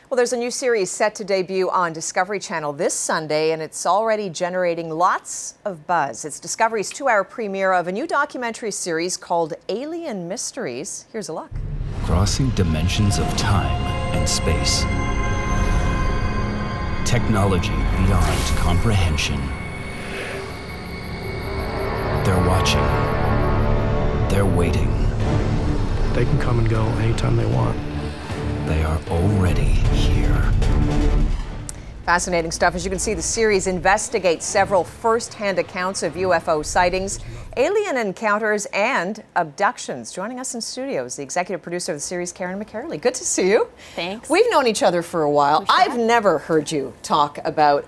Well, there's a new series set to debut on Discovery Channel this Sunday, and it's already generating lots of buzz. It's Discovery's 2-hour premiere of a new documentary series called Alien Mysteries. Here's a look. Crossing dimensions of time and space. Technology beyond comprehension. They're watching. They're waiting. They can come and go anytime they want. They are already here. Fascinating stuff. As you can see, the series investigates several first-hand accounts of UFO sightings, alien encounters, and abductions. Joining us in studio is the executive producer of the series, McCairley. Good to see you. Thanks. We've known each other for a while. I've never heard you talk about,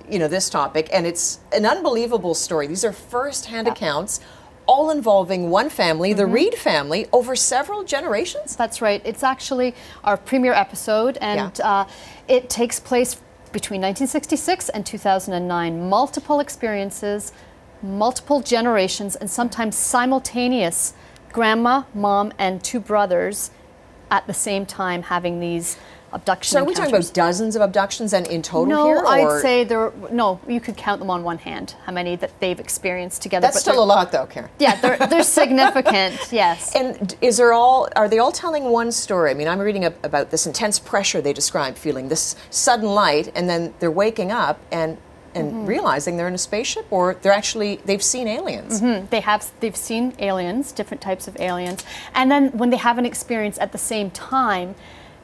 this topic, and it's an unbelievable story. These are first-hand accounts, all involving one family, the Reed family, over several generations? That's right. It's actually our premiere episode, and it takes place between 1966 and 2009. Multiple experiences, multiple generations, and sometimes simultaneous grandma, mom, and 2 brothers at the same time having these abduction So are we talking about dozens of abductions and in total here? No, I'd say you could count them on one hand, how many that they've experienced together. That's still a lot though, Karen. Yeah, they're significant, yes. And are they all telling one story? I mean, I'm reading about this intense pressure they describe, feeling this sudden light, and then they're waking up and realizing they're in a spaceship, or they've seen aliens. They've seen aliens, different types of aliens, and then when they have an experience at the same time,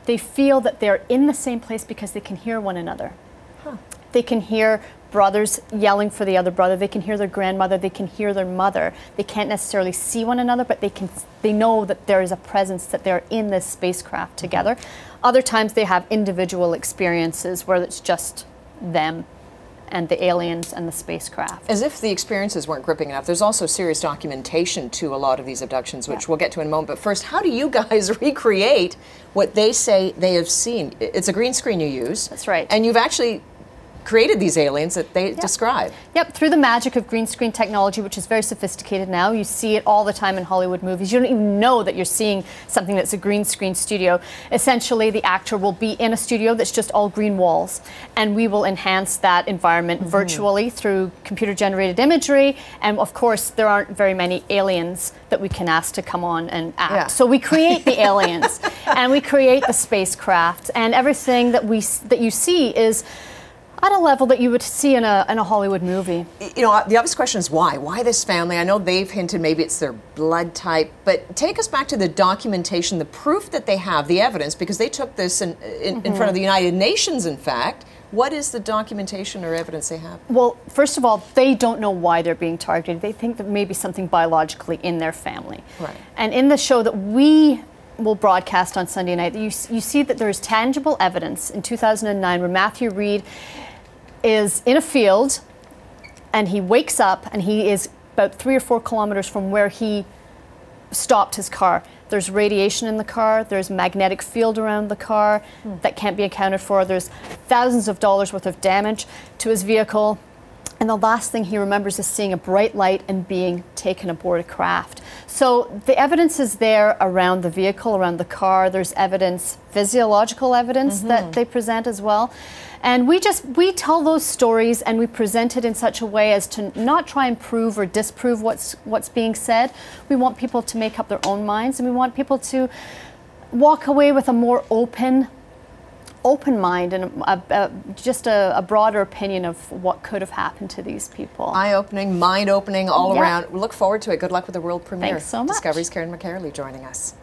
they feel that they're in the same place because they can hear one another. They can hear brothers yelling for the other brother. They can hear their grandmother. They can hear their mother. They can't necessarily see one another, but they know that there is a presence, that they're in this spacecraft together. Other times they have individual experiences where it's just them and the aliens and the spacecraft. As if the experiences weren't gripping enough, there's also serious documentation to a lot of these abductions, which we'll get to in a moment. But first, how do you guys recreate what they say they have seen? It's a green screen you use. That's right. And you've actually created these aliens that they describe. Yep, through the magic of green screen technology, which is very sophisticated now. You see it all the time in Hollywood movies. You don't even know that you're seeing something that's a green screen studio. Essentially, the actor will be in a studio that's just all green walls, and we will enhance that environment virtually through computer-generated imagery. And of course, there aren't very many aliens that we can ask to come on and act. Yeah. So we create the aliens, and we create the spacecraft, and everything that you see is at a level that you would see in a Hollywood movie. You know, the obvious question is why? Why this family? I know they've hinted maybe it's their blood type, but take us back to the documentation, the proof that they have, the evidence, because they took this in front of the United Nations, in fact. What is the documentation or evidence they have? Well, first of all, they don't know why they're being targeted. They think that maybe something biologically in their family. Right. And in the show that we will broadcast on Sunday night, you see that there's tangible evidence in 2009 where Matthew Reed is in a field, and he wakes up, and he is about 3 or 4 kilometers from where he stopped his car. There's radiation in the car, there's magnetic field around the car that can't be accounted for, there's thousands of dollars worth of damage to his vehicle, and the last thing he remembers is seeing a bright light and being taken aboard a craft. So the evidence is there around the vehicle, around the car. There's evidence, physiological evidence that they present as well. And we tell those stories, and we present it in such a way as to not try and prove or disprove what's being said. We want people to make up their own minds, and we want people to walk away with a more open mind and just a broader opinion of what could have happened to these people. Eye-opening, mind-opening all around. We look forward to it. Good luck with the world premiere. Thanks so much. Discovery's McCairley joining us.